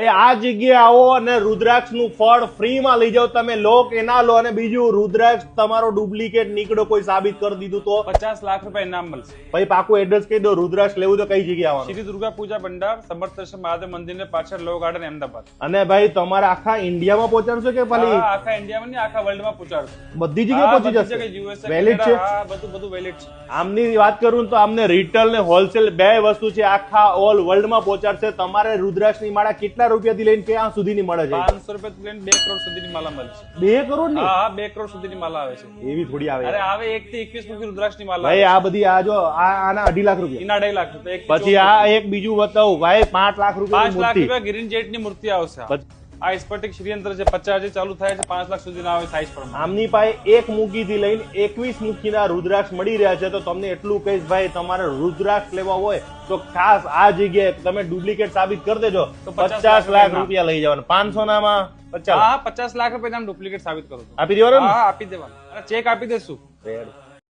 આ જગ્યાએ આવો અને રુદ્રાક્ષ નું ફળ ફ્રી માં લઈ જાઓ તમે. લો કે ના લો. અને બીજું, રુદ્રાક્ષ તમારો ડુપ્લિકેટ નીકળો કોઈ સાબિત કરી દીધું તો 50 લાખ રૂપિયા ઇનામ મળશે. ભાઈ પાકું એડ્રેસ કહી દો. રુદ્રાક્ષ લેવું તો કઈ જગ્યાએ આવવાનું? શ્રી દુર્ગા પૂજા ભંડાર, સમર્થ મહાદેવ મંદિર ને પાછળ લો ગાર્ડન, અમદાવાદ. અને ભાઈ તમારે આખા ઇન્ડિયામાં પહોંચાડશો કે ખાલી આખા ઇન્ડિયામાં નહીં, આખા વર્લ્ડમાં પહોંચાડશો. બધી જગ્યાએ પહોંચી જશે? વેલિડ છે? બધું વેલિડ છે. આમની વાત કરું તો આમને રિટેલ ને હોલસેલ બે વસ્તુ છે. આખા ઓલ વર્લ્ડ માં પહોંચાડશે. તમારે રુદ્રાક્ષ ની માળા કેટલા રૂપિયાથી લઈને ક્યાં સુધીની મળે છે? 500 રૂપિયાથી લઈને 2 કરોડ સુધીની માલા મળે છે. 2 કરોડ ની? હા, 2 કરોડ સુધીની માલા આવે છે. એવી થોડી આવે. અરે આવે 1 થી 21 મુખી રુદ્રાક્ષની માલા. ભાઈ આ બધી આ જો આના 2.5 લાખ રૂપિયા. એના 2.5 લાખ રૂપિયા. પછી આ એક બીજું બતાવું ભાઈ, 5 લાખ રૂપિયા. 5 લાખ રૂપિયા ગ્રીન જેટ ની મૂર્તિ આવશે. આ સ્ફટિક શ્રીયંત્ર છે, 50 થી ચાલુ થાય છે, 5 લાખ સુધી ના આવે સાઈઝ પ્રમાણે. આમની પાસે એક મુખી થી લઈને 21 મુખીના રુદ્રાક્ષ મળી રહ્યા છે. તો તમને એટલું કહીશ ભાઈ, તમારે રુદ્રાક્ષ લેવા હોય તો ખાસ આ જગ્યાએ તમે ડુપ્લિકેટ સાબિત કરી દેજો તો 50 લાખ રૂપિયા લઈ જવાના. 500 નામાં 50. હા, 50 લાખ રૂપિયા ડુપ્લિકેટ સાબિત કરો. આપી દેવાનું? હા, આપી દેવાનું. ચેક આપી દેશું.